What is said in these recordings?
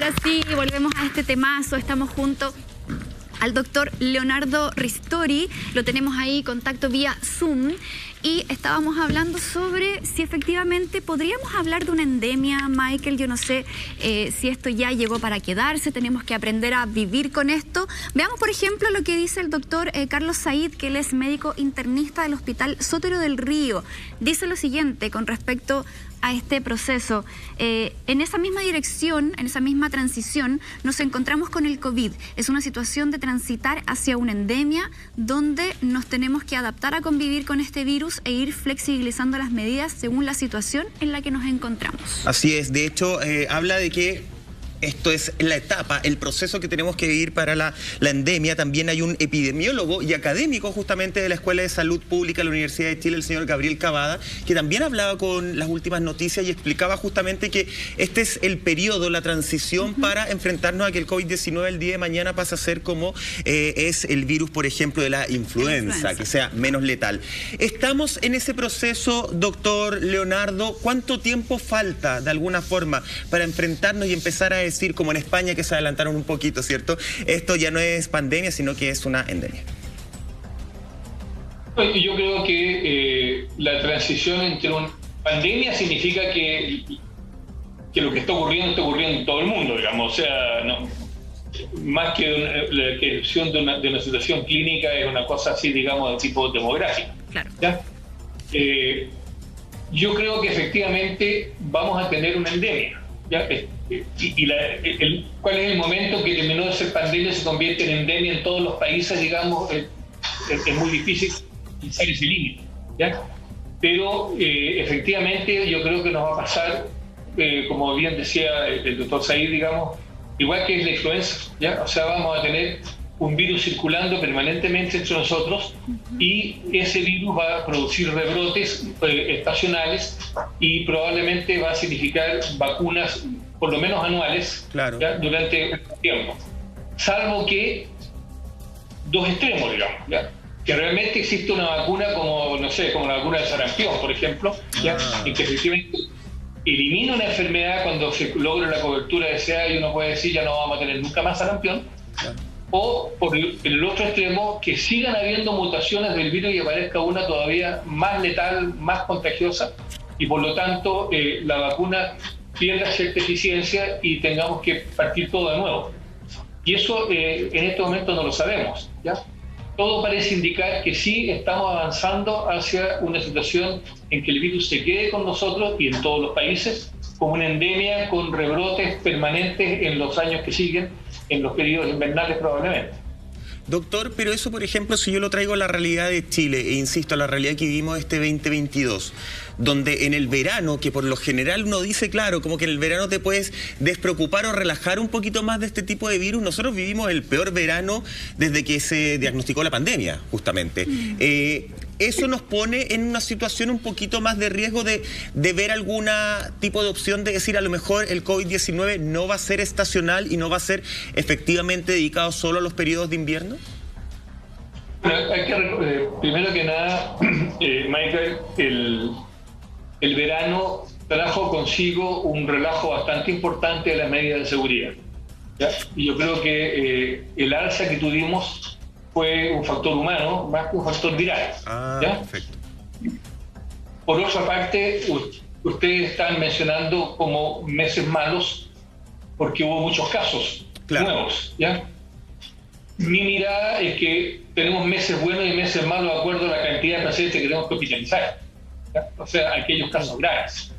ahora sí, volvemos a este temazo. Estamos junto al doctor Leonardo Ristori, lo tenemos ahí, contacto vía Zoom, y estábamos hablando sobre si efectivamente podríamos hablar de una endemia, Michael. Yo no sé si esto ya llegó para quedarse, tenemos que aprender a vivir con esto. Veamos, por ejemplo, lo que dice el doctor Carlos Said, que él es médico internista del Hospital Sotero del Río. Dice lo siguiente con respecto a este proceso. En esa misma dirección, en esa misma transición, nos encontramos con el COVID. Es una situación de transitar hacia una endemia donde nos tenemos que adaptar a convivir con este virus e ir flexibilizando las medidas según la situación en la que nos encontramos. Así es. De hecho, habla de que esto es la etapa, el proceso que tenemos que vivir para la endemia. También hay un epidemiólogo y académico justamente de la Escuela de Salud Pública de la Universidad de Chile, el señor Gabriel Cavada, que también hablaba con las últimas noticias y explicaba justamente que este es el periodo, la transición para enfrentarnos a que el COVID-19 el día de mañana pasa a ser como es el virus, por ejemplo, de la influenza, que sea menos letal. Estamos en ese proceso, doctor Leonardo. ¿Cuánto tiempo falta, de alguna forma, para enfrentarnos y empezar a decir, como en España, que se adelantaron un poquito, ¿cierto? Esto ya no es pandemia, sino que es una endemia. Yo creo que la transición entre una pandemia significa que lo que está ocurriendo en todo el mundo, digamos. O sea, no, más que la descripción de una situación clínica, es una cosa así, digamos, de tipo demográfico. Claro. ¿Ya? Yo creo que efectivamente vamos a tener una endemia. ¿Ya? ¿Cuál es el momento que terminó de ser pandemia y se convierte en endemia en todos los países? Digamos, es muy difícil pensar ese límite, ¿ya? Pero efectivamente yo creo que nos va a pasar, como bien decía el doctor Said, digamos, igual que es la influenza, ¿ya? O sea, vamos a tener un virus circulando permanentemente entre nosotros y ese virus va a producir rebrotes estacionales y probablemente va a significar vacunas por lo menos anuales, claro, ¿ya? Durante un tiempo. Salvo que dos extremos, digamos, ¿ya? Que realmente existe una vacuna como, no sé, como la vacuna de sarampión, por ejemplo, ¿ya? En que efectivamente elimina una enfermedad cuando se logra la cobertura deseada y uno puede decir ya no vamos a tener nunca más sarampión. Claro. O por el otro extremo, que sigan habiendo mutaciones del virus y aparezca una todavía más letal, más contagiosa, y por lo tanto la vacuna pierda cierta eficiencia y tengamos que partir todo de nuevo. Y eso en este momento no lo sabemos, ¿ya? Todo parece indicar que sí estamos avanzando hacia una situación en que el virus se quede con nosotros y en todos los países, como una endemia con rebrotes permanentes en los años que siguen, en los periodos invernales probablemente. Doctor, pero eso, por ejemplo, si yo lo traigo a la realidad de Chile, e insisto, a la realidad que vivimos este 2022, donde en el verano, que por lo general uno dice, claro, como que en el verano te puedes despreocupar o relajar un poquito más de este tipo de virus. Nosotros vivimos el peor verano desde que se diagnosticó la pandemia, justamente. Eso nos pone en una situación un poquito más de riesgo de ver algún tipo de opción de decir, a lo mejor el COVID-19 no va a ser estacional y no va a ser efectivamente dedicado solo a los periodos de invierno. Bueno, hay que, primero que nada, Michael, el verano trajo consigo un relajo bastante importante de las medidas de seguridad, ¿ya? Y yo creo que el alza que tuvimos fue un factor humano más que un factor viral. ¿Ya? Perfecto. Por otra parte, ustedes están mencionando como meses malos porque hubo muchos casos nuevos, ¿ya? Mi mirada es que tenemos meses buenos y meses malos de acuerdo a la cantidad de pacientes que tenemos que hospitalizar, ¿ya? O sea, aquellos casos graves.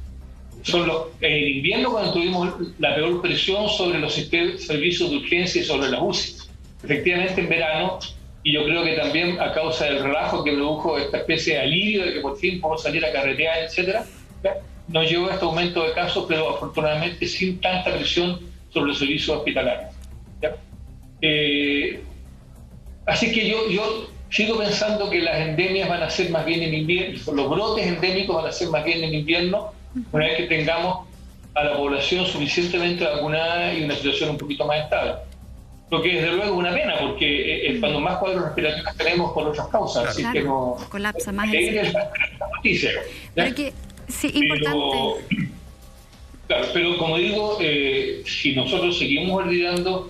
Son en invierno cuando tuvimos la peor presión sobre los servicios de urgencia y sobre las UCI. Efectivamente, en verano, y yo creo que también a causa del relajo que produjo esta especie de alivio de que por fin podemos salir a carretear, etcétera, nos llevó a este aumento de casos, pero afortunadamente sin tanta presión sobre los servicios hospitalarios, ¿ya? Así que yo sigo pensando que las endemias van a ser más bien en invierno, los brotes endémicos van a ser más bien en invierno, una vez que tengamos a la población suficientemente vacunada y una situación un poquito más estable. Lo que desde luego es una pena, porque es cuando más cuadros respiratorios tenemos por otras causas. Claro. Así que no colapsa más es la noticia. Pero que, sí, importante. Claro, pero como digo, si nosotros seguimos olvidando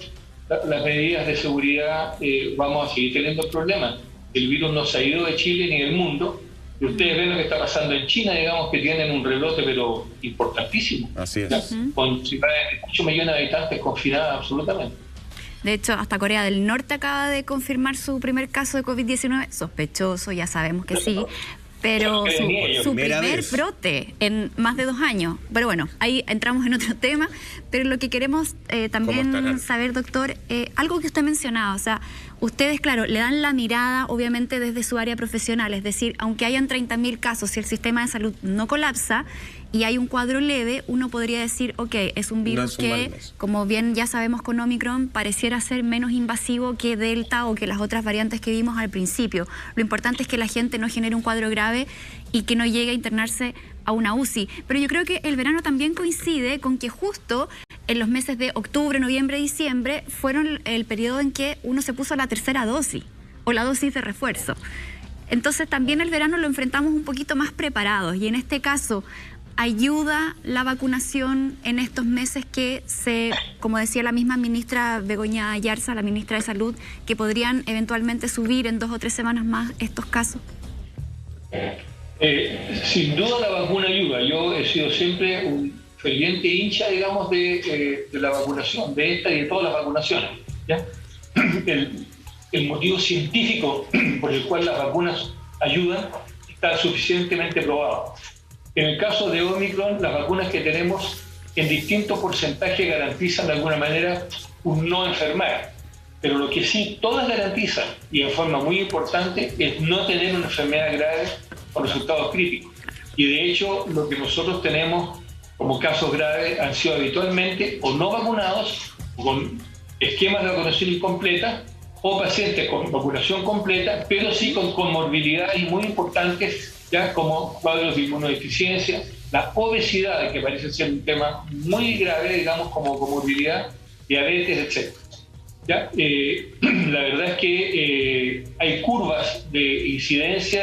las medidas de seguridad, vamos a seguir teniendo problemas. El virus no se ha ido de Chile ni del mundo, y ustedes ven lo que está pasando en China, digamos que tienen un rebrote pero importantísimo. Así es. Con ciudades de 8 millones de habitantes confinadas absolutamente. De hecho, hasta Corea del Norte acaba de confirmar su primer caso de COVID-19, sospechoso, ya sabemos que sí, pero su primer brote en más de 2 años. Pero bueno, ahí entramos en otro tema, pero lo que queremos también saber, doctor, algo que usted mencionaba, o sea, ustedes, claro, le dan la mirada, obviamente, desde su área profesional, es decir, aunque hayan 30.000 casos, si el sistema de salud no colapsa y hay un cuadro leve, uno podría decir, ok, es un virus que, como bien ya sabemos con Omicron, pareciera ser menos invasivo que Delta o que las otras variantes que vimos al principio. Lo importante es que la gente no genere un cuadro grave y que no llegue a internarse a una UCI. Pero yo creo que el verano también coincide con que justo en los meses de octubre, noviembre, diciembre, fueron el periodo en que uno se puso la tercera dosis o la dosis de refuerzo. Entonces también el verano lo enfrentamos un poquito más preparados y en este caso, ¿ayuda la vacunación en estos meses que como decía la misma ministra Begoña Ayarza, la ministra de Salud, que podrían eventualmente subir en 2 o 3 semanas más estos casos? Sin duda la vacuna ayuda. Yo he sido siempre un ferviente hincha, digamos, de la vacunación, de esta y de todas las vacunaciones, ¿ya? El motivo científico por el cual las vacunas ayudan está suficientemente probado. En el caso de Omicron, las vacunas que tenemos en distintos porcentajes garantizan de alguna manera un no enfermar. Pero lo que sí todas garantizan, y en forma muy importante, es no tener una enfermedad grave con resultados críticos. Y de hecho, lo que nosotros tenemos como casos graves han sido habitualmente o no vacunados, o con esquemas de vacunación incompleta, o pacientes con vacunación completa, pero sí con comorbilidades muy importantes, ya como cuadros de inmunodeficiencia, la obesidad, que parece ser un tema muy grave, digamos, como comorbilidad, diabetes, etc. ¿Ya? La verdad es que hay curvas de incidencia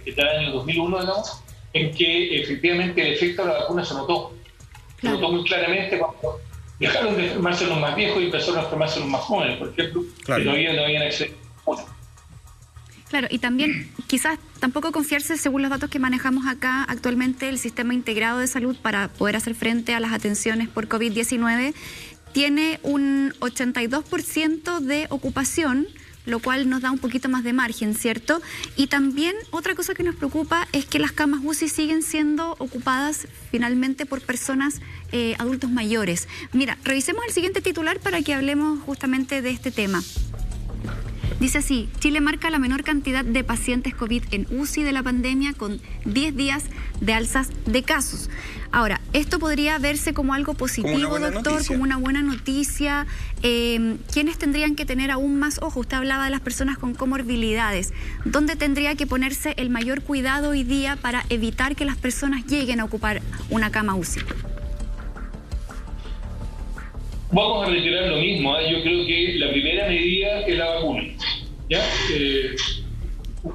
del año 2001, digamos, en que efectivamente el efecto de la vacuna se notó. Se notó muy claramente cuando dejaron de enfermarse los más viejos y empezaron a enfermarse los más jóvenes, por ejemplo, que todavía no habían acceso a la vacuna. Claro, y también quizás tampoco confiarse, según los datos que manejamos acá actualmente, el sistema integrado de salud para poder hacer frente a las atenciones por COVID-19 tiene un 82% de ocupación, lo cual nos da un poquito más de margen, ¿cierto? Y también otra cosa que nos preocupa es que las camas UCI siguen siendo ocupadas finalmente por personas adultos mayores. Mira, revisemos el siguiente titular para que hablemos justamente de este tema. Dice así, Chile marca la menor cantidad de pacientes COVID en UCI de la pandemia con 10 días de alzas de casos. Ahora, esto podría verse como algo positivo, doctor, como una buena noticia. ¿Quiénes tendrían que tener aún más ojo? Usted hablaba de las personas con comorbilidades. ¿Dónde tendría que ponerse el mayor cuidado hoy día para evitar que las personas lleguen a ocupar una cama UCI? Vamos a retirar lo mismo, ¿eh? Yo creo que la primera medida es la vacuna, ¿ya?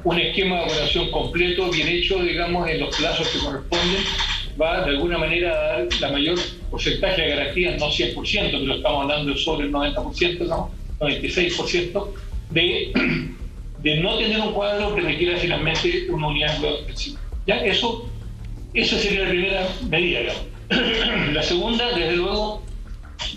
Un esquema de vacunación completo, bien hecho, digamos, en los plazos que corresponden, va de alguna manera a dar la mayor porcentaje de garantías, no 100%, pero estamos hablando de sobre el 90%, ¿no? 96%, de no tener un cuadro que requiera finalmente una unidad de cuidado intensivo. ¿Ya? Eso sería la primera medida, digamos. La segunda, desde luego,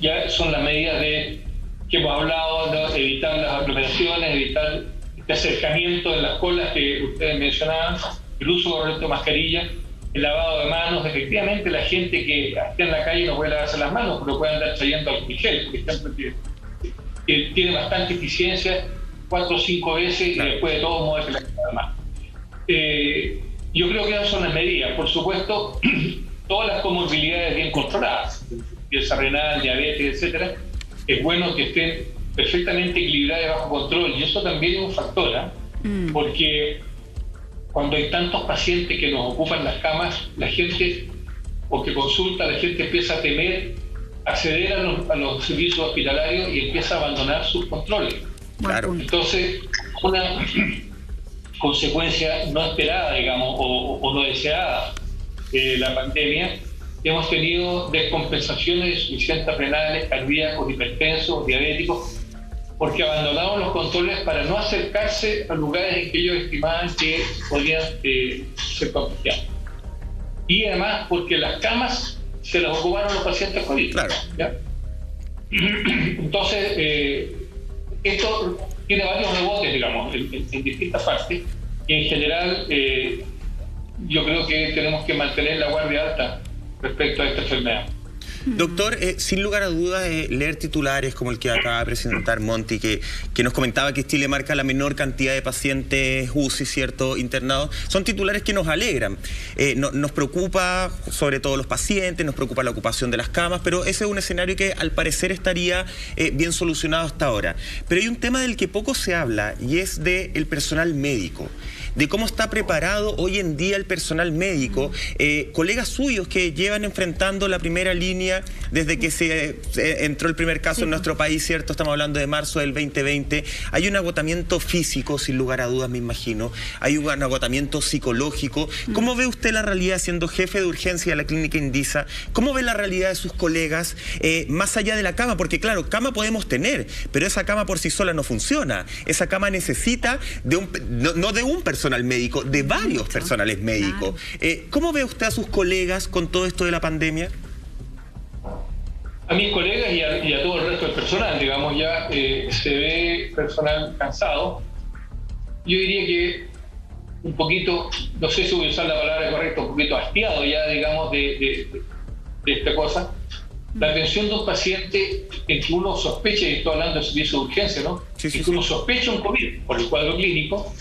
ya son las medidas que hemos hablado, ¿no? Evitar las aglomeraciones, evitar este acercamiento en las colas que ustedes mencionaban, el uso correcto de mascarilla, el lavado de manos. Efectivamente, la gente que esté en la calle no puede lavarse las manos, pero puede andar trayendo alcohol gel, por ejemplo, que tiene bastante eficiencia, 4 o 5 veces, y después de todo modo se la lava las manos. Yo creo que esas son las medidas. Por supuesto, todas las comorbilidades bien controladas, pieza renal, diabetes, etcétera, es bueno que estén perfectamente equilibradas y bajo control, y eso también es un factor, ¿eh? Porque cuando hay tantos pacientes que nos ocupan las camas, la gente, o que consulta, la gente empieza a temer acceder a los servicios hospitalarios y empieza a abandonar sus controles. Claro. Entonces, una consecuencia no esperada, digamos, o no deseada de la pandemia hemos tenido descompensaciones de insuficiencias renales, cardíacos, hipertensos, diabéticos, porque abandonaron los controles para no acercarse a lugares en que ellos estimaban que podían ser contagiados. Y además porque las camas se las ocuparon los pacientes COVID. Claro. ¿Ya? Entonces, esto tiene varios rebotes, digamos, en distintas partes, y en general yo creo que tenemos que mantener la guardia alta respecto a esta enfermedad. Doctor, sin lugar a dudas, leer titulares como el que acaba de presentar Monty, que nos comentaba que Chile marca la menor cantidad de pacientes UCI, ¿cierto?, internados, son titulares que nos alegran. Nos preocupa sobre todo los pacientes, nos preocupa la ocupación de las camas, pero ese es un escenario que al parecer estaría bien solucionado hasta ahora. Pero hay un tema del que poco se habla y es del personal médico, de cómo está preparado hoy en día el personal médico, colegas suyos que llevan enfrentando la primera línea desde que se entró el primer caso en nuestro país, ¿cierto? Estamos hablando de marzo del 2020. Hay un agotamiento físico, sin lugar a dudas, me imagino. Hay un agotamiento psicológico. ¿Cómo ve usted la realidad siendo jefe de urgencia de la clínica Indisa? ¿Cómo ve la realidad de sus colegas más allá de la cama? Porque claro, cama podemos tener, pero esa cama por sí sola no funciona. Esa cama necesita de no de un personal médico, de varios personales médicos. ¿Cómo ve usted a sus colegas con todo esto de la pandemia? A mis colegas y a todo el resto del personal, digamos, ya se ve personal cansado. Yo diría que un poquito, no sé si voy a usar la palabra correcta, un poquito hastiado ya, digamos, de esta cosa. La atención de un paciente en que uno sospecha, y estoy hablando de servicio de urgencia, ¿no? Sí, sí, en que uno sospecha un COVID por el cuadro clínico,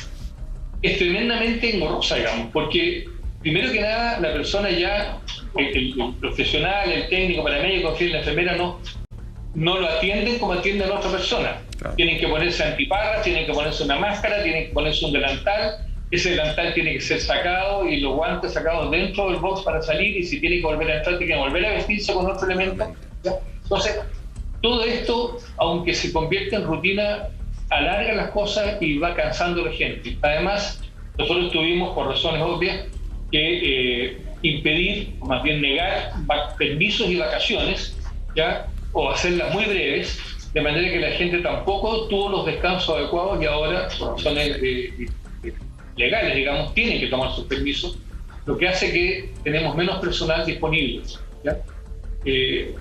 es tremendamente engorrosa, digamos, porque primero que nada la persona ya, el profesional, el técnico, paramédico, la enfermera no lo atienden como atienden a otra persona. Claro. Tienen que ponerse antiparras, tienen que ponerse una máscara, tienen que ponerse un delantal, ese delantal tiene que ser sacado y los guantes sacados dentro del box para salir, y si tiene que volver a entrar, tiene que volver a vestirse con otro elemento. ¿Ya? Entonces, todo esto, aunque se convierte en rutina, alarga las cosas y va cansando a la gente. Además, nosotros tuvimos, por razones obvias, que impedir, o más bien negar, permisos y vacaciones, ¿ya? O hacerlas muy breves, de manera que la gente tampoco tuvo los descansos adecuados y ahora, por razones legales, digamos, tienen que tomar sus permisos, lo que hace que tenemos menos personal disponible, ¿ya?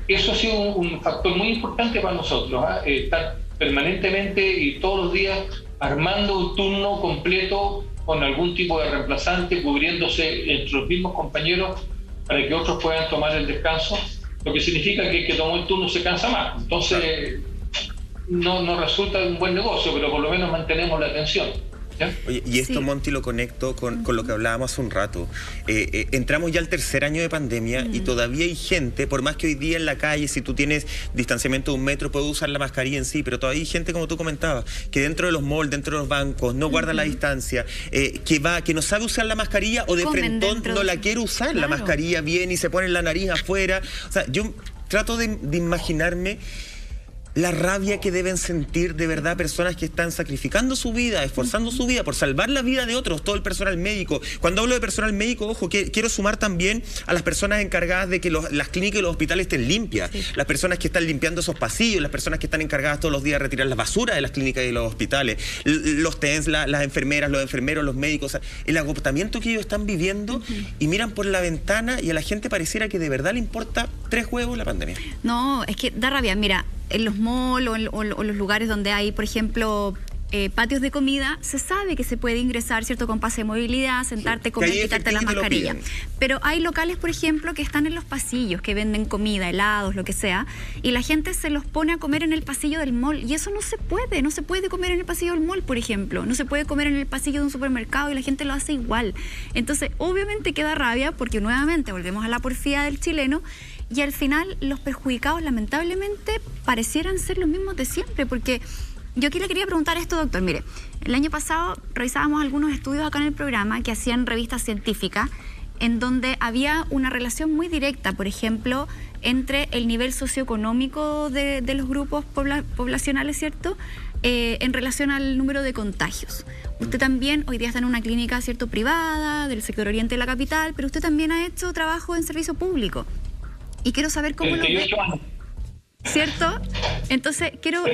Eso ha sido un factor muy importante para nosotros, estar permanentemente y todos los días armando un turno completo con algún tipo de reemplazante, cubriéndose entre los mismos compañeros para que otros puedan tomar el descanso, lo que significa que el que tomó el turno se cansa más. Entonces, no resulta un buen negocio, pero por lo menos mantenemos la atención. ¿Ya? Oye, y esto, Monty, lo conecto con lo que hablábamos hace un rato. Entramos ya al tercer año de pandemia y todavía hay gente, por más que hoy día en la calle, si tú tienes distanciamiento de 1 metro, puedes usar la mascarilla en sí, pero todavía hay gente, como tú comentabas, que dentro de los malls, dentro de los bancos, no guarda la distancia, que no sabe usar la mascarilla o de frentón no la quiere usar la mascarilla bien y se pone la nariz afuera. O sea, yo trato de imaginarme la rabia que deben sentir de verdad personas que están sacrificando su vida, esforzando su vida por salvar la vida de otros, todo el personal médico. Cuando hablo de personal médico, ojo, quiero sumar también a las personas encargadas de que las clínicas y los hospitales estén limpias, las personas que están limpiando esos pasillos, las personas que están encargadas todos los días de retirar la basura de las clínicas y los hospitales, los TENS, las enfermeras, los enfermeros, los médicos, o sea, el agotamiento que ellos están viviendo y miran por la ventana y a la gente pareciera que de verdad le importa 3 huevos la pandemia. No, es que da rabia, mira, en los malls o los lugares donde hay, por ejemplo, patios de comida, se sabe que se puede ingresar, ¿cierto?, con pase de movilidad, sentarte, comer, quitarte la mascarilla. Pero hay locales, por ejemplo, que están en los pasillos, que venden comida, helados, lo que sea, y la gente se los pone a comer en el pasillo del mall, y eso no se puede comer en el pasillo del mall, por ejemplo, no se puede comer en el pasillo de un supermercado y la gente lo hace igual. Entonces, obviamente queda rabia porque nuevamente volvemos a la porfía del chileno, y al final los perjudicados lamentablemente parecieran ser los mismos de siempre, porque yo aquí le quería preguntar esto, doctor. Mire, el año pasado revisábamos algunos estudios acá en el programa que hacían revistas científicas en donde había una relación muy directa, por ejemplo, entre el nivel socioeconómico de los grupos poblacionales, ¿cierto?, en relación al número de contagios. Usted también hoy día está en una clínica, ¿cierto?, privada, del sector oriente de la capital, pero usted también ha hecho trabajo en servicio público. Y quiero saber cómo lo ve. 38 años. ¿Cierto? Entonces, quiero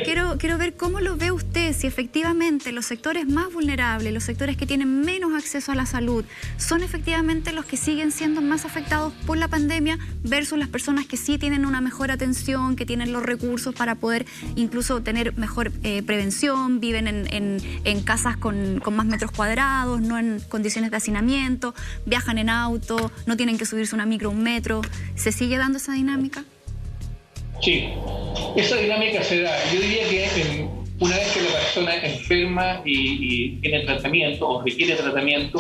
ver cómo lo ve usted, si efectivamente los sectores más vulnerables, los sectores que tienen menos acceso a la salud, son efectivamente los que siguen siendo más afectados por la pandemia versus las personas que sí tienen una mejor atención, que tienen los recursos para poder incluso tener mejor prevención, viven en casas con más metros cuadrados, no en condiciones de hacinamiento, viajan en auto, no tienen que subirse una micro, un metro. ¿Se sigue dando esa dinámica? Sí, esa dinámica se da. Yo diría que una vez que la persona enferma y tiene tratamiento o requiere tratamiento,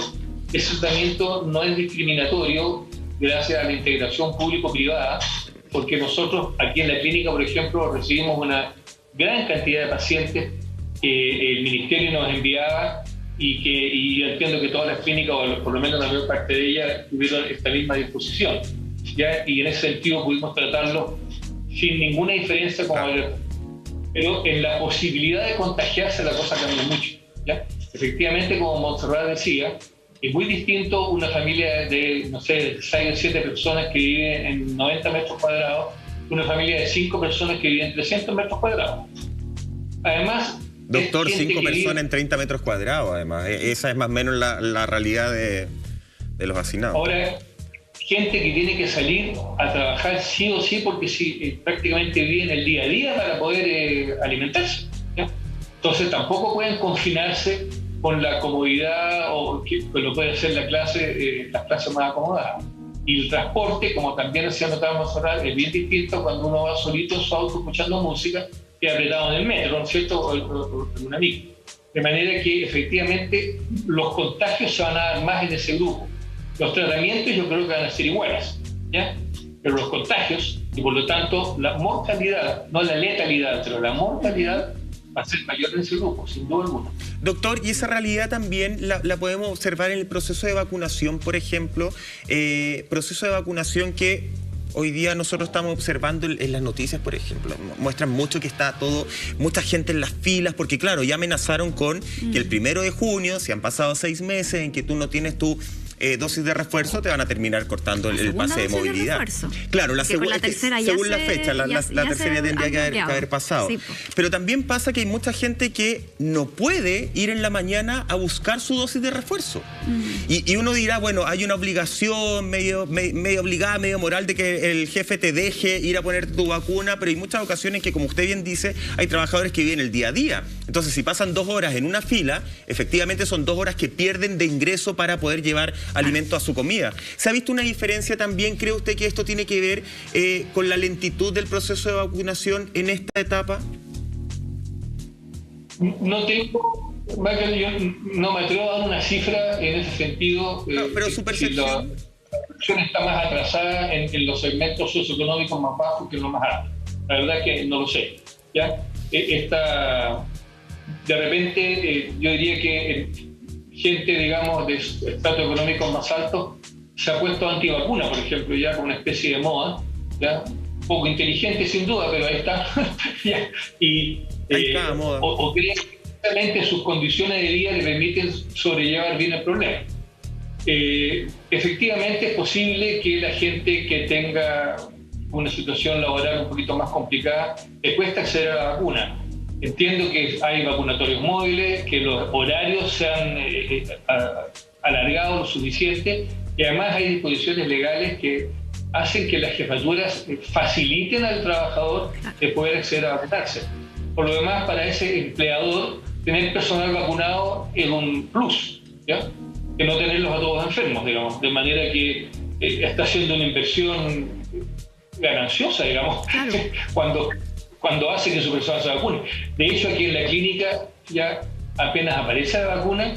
ese tratamiento no es discriminatorio gracias a la integración público-privada, porque nosotros aquí en la clínica, por ejemplo, recibimos una gran cantidad de pacientes que el Ministerio nos enviaba y yo entiendo que todas las clínicas, o por lo menos la mayor parte de ellas, tuvieron esta misma disposición, ¿ya? Y en ese sentido pudimos tratarlo sin ninguna diferencia con el... Pero en la posibilidad de contagiarse la cosa cambia mucho, ¿ya? Efectivamente, como Montserrat decía, es muy distinto una familia de, no sé, 6 o 7 personas que viven en 90 metros cuadrados que una familia de 5 personas que viven en 300 metros cuadrados. Además... Doctor, 5 personas en 30 metros cuadrados, además. Esa es más o menos la realidad de los hacinados. Ahora, gente que tiene que salir a trabajar sí o sí porque prácticamente viven el día a día para poder alimentarse, ¿ya? Entonces tampoco pueden confinarse con la comodidad o que lo puede hacer las clases más acomodadas. Y el transporte, como también decía notábamos ahora, es bien distinto cuando uno va solito en su auto escuchando música que apretado en el metro, ¿no es cierto? O en una micro. De manera que efectivamente los contagios se van a dar más en ese grupo. Los tratamientos yo creo que van a ser iguales, ¿ya? Pero los contagios, y por lo tanto la mortalidad, no la letalidad, pero la mortalidad va a ser mayor en ese grupo, sin duda alguna. Doctor, y esa realidad también la podemos observar en el proceso de vacunación, por ejemplo, proceso de vacunación que hoy día nosotros estamos observando en las noticias, por ejemplo, muestran mucho que está mucha gente en las filas, porque claro, ya amenazaron con que el 1 de junio, si han pasado 6 meses en que tú no tienes tu dosis de refuerzo, te van a terminar cortando el pase de movilidad. Claro, la segunda, según la fecha, la tercera tendría que haber pasado. Sí, pero también pasa que hay mucha gente que no puede ir en la mañana a buscar su dosis de refuerzo. Y uno dirá, bueno, hay una obligación medio obligada, medio moral de que el jefe te deje ir a ponerte tu vacuna, pero hay muchas ocasiones que, como usted bien dice, hay trabajadores que viven el día a día. Entonces, si pasan 2 horas en una fila, efectivamente son 2 horas que pierden de ingreso para poder llevar alimento a su comida. ¿Se ha visto una diferencia también? ¿Cree usted que esto tiene que ver con la lentitud del proceso de vacunación en esta etapa? No tengo, yo no me atrevo a dar una cifra en ese sentido. No, pero su percepción... La percepción está más atrasada en los segmentos socioeconómicos más bajos que en los más altos. La verdad es que no lo sé, ¿ya? De repente, yo diría que gente, digamos, de estratos económicos más altos se ha puesto antivacuna, por ejemplo, ya con una especie de moda, ¿ya? Un poco inteligente sin duda, pero ahí está. Y ahí está, moda. O creen que realmente sus condiciones de vida le permiten sobrellevar bien el problema. Efectivamente es posible que la gente que tenga una situación laboral un poquito más complicada le cuesta acceder a la vacuna. Entiendo que hay vacunatorios móviles, que los horarios se han alargado lo suficiente y además hay disposiciones legales que hacen que las jefaturas faciliten al trabajador de poder acceder a vacunarse. Por lo demás, para ese empleador, tener personal vacunado es un plus, ¿ya? Que no tenerlos a todos enfermos, digamos, de manera que está haciendo una inversión gananciosa, digamos, claro. cuando hace que su persona se vacune. De hecho, aquí en la clínica ya apenas aparece la vacuna,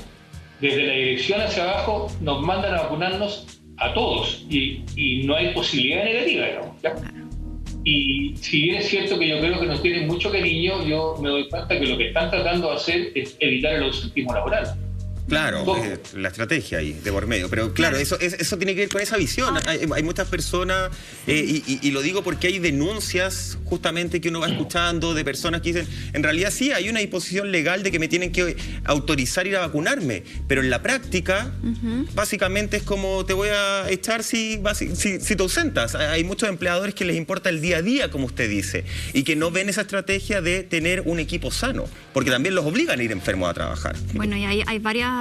desde la dirección hacia abajo nos mandan a vacunarnos a todos y no hay posibilidad negativa, digamos, ¿ya? Y si bien es cierto que yo creo que nos tienen mucho cariño, yo me doy cuenta que lo que están tratando de hacer es evitar el ausentismo laboral. Claro, la estrategia ahí, de por medio. Pero claro, eso tiene que ver con esa visión. Hay muchas personas, y lo digo porque hay denuncias justamente que uno va escuchando de personas que dicen, en realidad sí, hay una disposición legal de que me tienen que autorizar ir a vacunarme, pero en la práctica, básicamente es como te voy a echar si te ausentas. Hay muchos empleadores que les importa el día a día, como usted dice, y que no ven esa estrategia de tener un equipo sano, porque también los obligan a ir enfermos a trabajar. Bueno, y hay varias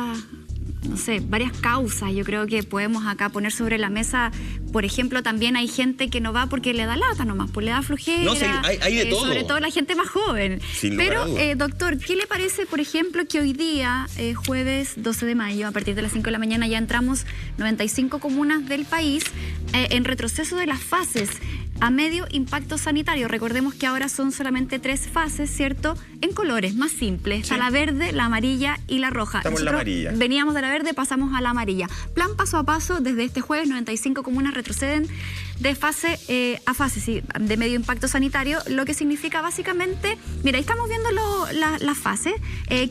causas. Yo creo que podemos acá poner sobre la mesa, por ejemplo, también hay gente que no va porque le da lata nomás, pues le da flojera. No, sí, hay de todo. Sobre todo la gente más joven. Pero, doctor, ¿qué le parece, por ejemplo, que hoy día, jueves 12 de mayo, a partir de las 5 de la mañana, ya entramos 95 comunas del país en retroceso de las fases a medio impacto sanitario? Recordemos que ahora son solamente 3 fases, ¿cierto? En colores más simples. Está la verde, la amarilla y la roja. Estamos en la amarilla. Veníamos de la verde, pasamos a la amarilla. Plan paso a paso, desde este jueves 95 comunas retroceden de fase a fase, sí, de medio impacto sanitario, lo que significa básicamente, mira, ahí estamos viendo las fases.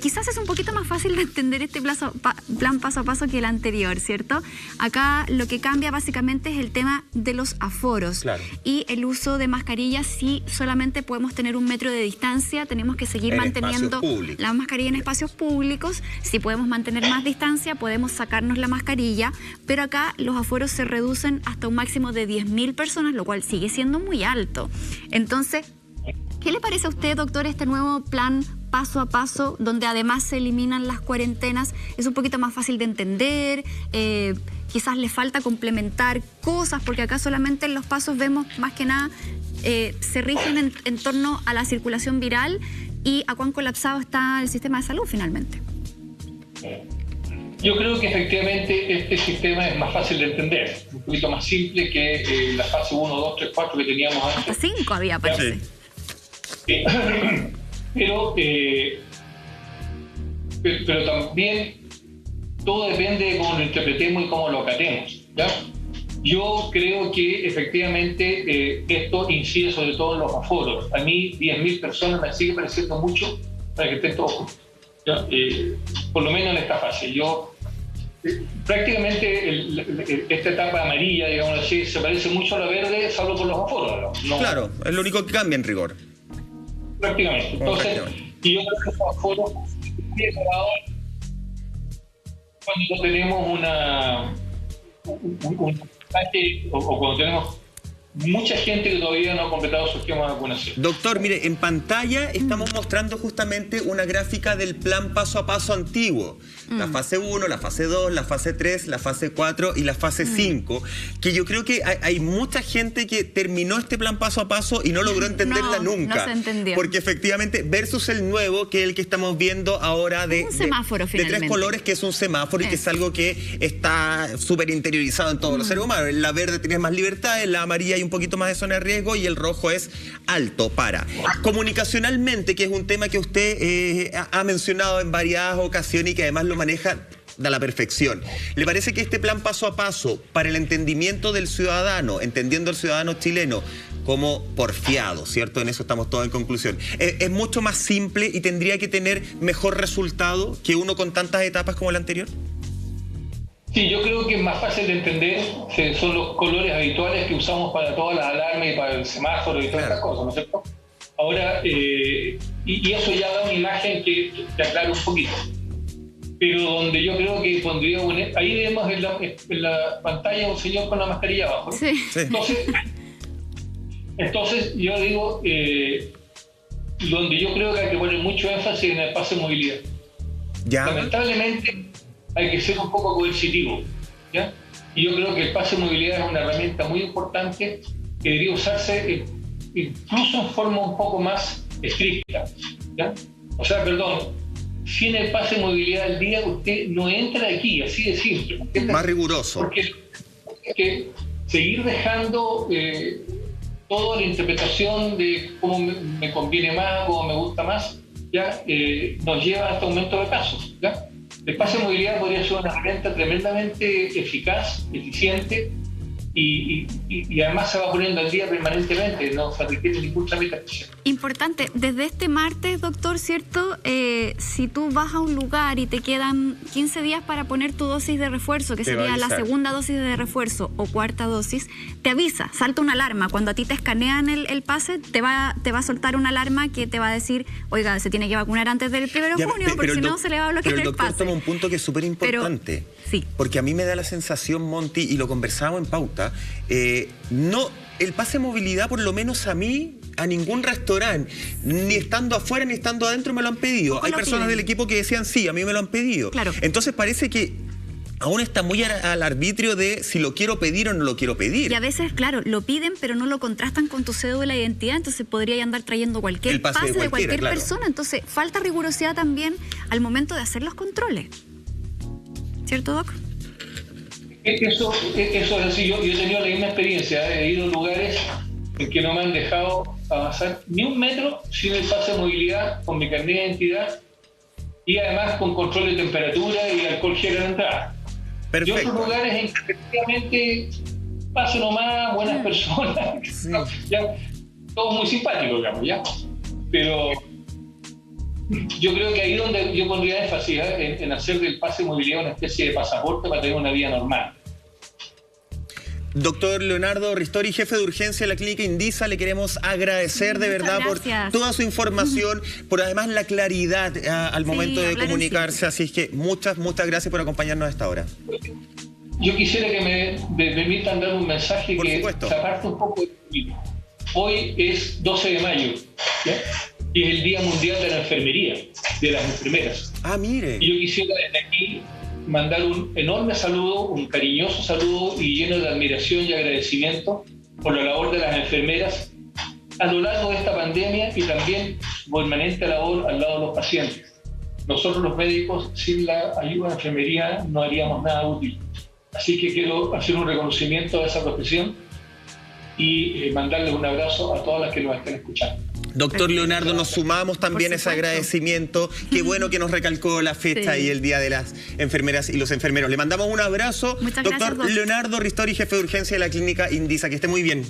Quizás es un poquito más fácil de entender este plan paso a paso que el anterior, ¿cierto? Acá lo que cambia básicamente es el tema de los aforos. Claro. Y el uso de mascarillas. Si solamente podemos tener 1 metro de distancia, tenemos que seguir manteniendo la mascarilla en espacios públicos. Si podemos mantener más distancia, podemos sacarnos la mascarilla, pero acá los aforos se reducen hasta un máximo de 10.000 personas, lo cual sigue siendo muy alto. Entonces, ¿qué le parece a usted, doctor, este nuevo plan paso a paso, donde además se eliminan las cuarentenas? Es un poquito más fácil de entender, quizás le falta complementar cosas, porque acá solamente en los pasos vemos más que nada se rigen en torno a la circulación viral y a cuán colapsado está el sistema de salud finalmente. Yo creo que efectivamente este sistema es más fácil de entender, un poquito más simple que la fase 1, 2, 3, 4 que teníamos antes. Hasta 5 había, parece. Pero también todo depende de cómo lo interpretemos y cómo lo acatemos, ¿ya? Yo creo que efectivamente esto incide sobre todo en los aforos. A mí 10.000 personas me sigue pareciendo mucho para que estén todos, ¿ya? Por lo menos en esta fase. Yo prácticamente esta etapa amarilla, digamos así, se parece mucho a la verde, salvo por los aforos, ¿no? Claro, es lo único que cambia en rigor. Prácticamente. Entonces, y yo creo que los aforos, cuando tenemos o cuando tenemos mucha gente que todavía no ha completado su esquema de vacunación. Doctor, mire, en pantalla estamos mostrando justamente una gráfica del plan paso a paso antiguo. La fase 1, la fase 2, la fase 3, la fase 4 y la fase 5. Que yo creo que hay mucha gente que terminó este plan paso a paso y no logró entenderla nunca. No se entendió. Porque efectivamente, versus el nuevo, que es el que estamos viendo ahora de un semáforo, de 3 colores, que es un semáforo y que es algo que está súper interiorizado en todos los seres humanos. En la verde tienes más libertad, en la amarilla hay un poquito más de zona de riesgo y el rojo es alto para. Comunicacionalmente, que es un tema que usted ha mencionado en varias ocasiones y que además lo maneja a la perfección. ¿Le parece que este plan paso a paso, para el entendimiento del ciudadano, entendiendo al ciudadano chileno como porfiado, ¿cierto? En eso estamos todos en conclusión. ¿Es mucho más simple y tendría que tener mejor resultado que uno con tantas etapas como el anterior? Sí, yo creo que es más fácil de entender, son los colores habituales que usamos para todas las alarmas y para el semáforo y todas estas cosas, ¿no es cierto? Ahora, y eso ya da una imagen que aclara un poquito. Pero donde yo creo que pondría ahí vemos en la pantalla un señor con la mascarilla abajo, ¿no? Sí. Entonces yo digo, donde yo creo que hay que poner mucho énfasis en el pase de movilidad. ¿Ya? Lamentablemente hay que ser un poco coercitivo, ¿ya? Y yo creo que el pase de movilidad es una herramienta muy importante que debería usarse incluso en forma un poco más estricta, ¿ya? O sea, perdón, sin el pase de movilidad al día usted no entra aquí, así de simple. Más riguroso. Porque seguir dejando toda la interpretación de cómo me conviene más, cómo me gusta más, ya nos lleva a este aumento de casos, ¿ya? El pase de movilidad podría ser una herramienta tremendamente eficaz, eficiente, y además se va poniendo al día permanentemente, no se requiere ningún trámite especial. Importante, desde este martes, doctor, ¿cierto? Si tú vas a un lugar y te quedan 15 días para poner tu dosis de refuerzo, que sería la segunda dosis de refuerzo o cuarta dosis, te avisa, salta una alarma. Cuando a ti te escanean el pase, te va a soltar una alarma que te va a decir, oiga, se tiene que vacunar antes del 1 de junio, porque si no se le va a bloquear el pase. Pero el doctor toma un punto que es súper importante. Sí. Porque a mí me da la sensación, Monty, y lo conversábamos en pauta, no, el pase de movilidad, por lo menos a mí, a ningún restaurante, ni estando afuera ni estando adentro me lo han pedido. Hay personas del equipo que decían sí, a mí me lo han pedido. Claro. Entonces parece que aún está muy al arbitrio de si lo quiero pedir o no lo quiero pedir. Y a veces, claro, lo piden, pero no lo contrastan con tu cédula de identidad, entonces podría andar trayendo cualquier pase de cualquier persona. Entonces, falta rigurosidad también al momento de hacer los controles. ¿Cierto, Doc? Eso es así. Yo he tenido la misma experiencia. He ido a lugares en que no me han dejado avanzar ni un metro sin el pase de movilidad, con mi carnet de identidad y además con control de temperatura y alcohol gel a la entrada. Perfecto. Y otros lugares en que efectivamente paso nomás, buenas personas, sí. Ya, todo muy simpático, digamos, ya. Pero yo creo que ahí es donde yo pondría énfasis en hacer del pase de movilidad una especie de pasaporte para tener una vida normal. Doctor Leonardo Ristori, jefe de urgencia de la clínica Indisa, le queremos agradecer de verdad por toda su información, por además la claridad al momento de comunicarse. Así es que muchas gracias por acompañarnos a esta hora. Yo quisiera que me permitan dar un mensaje por que supuesto. se aparte un poco de mí. Hoy es 12 de mayo, ¿ya? Y es el Día Mundial de la Enfermería, de las enfermeras. Ah, mire. Y yo quisiera desde aquí mandar un enorme saludo, un cariñoso saludo y lleno de admiración y agradecimiento por la labor de las enfermeras a lo largo de esta pandemia y también su permanente labor al lado de los pacientes. Nosotros los médicos, sin la ayuda de la enfermería, no haríamos nada útil. Así que quiero hacer un reconocimiento a esa profesión y mandarles un abrazo a todas las que nos estén escuchando. Doctor Leonardo, nos sumamos también a ese agradecimiento. Qué bueno que nos recalcó la fecha y el Día de las Enfermeras y los Enfermeros. Le mandamos un abrazo. Muchas doctor gracias, Leonardo Ristori, jefe de urgencia de la clínica Indisa. Que esté muy bien.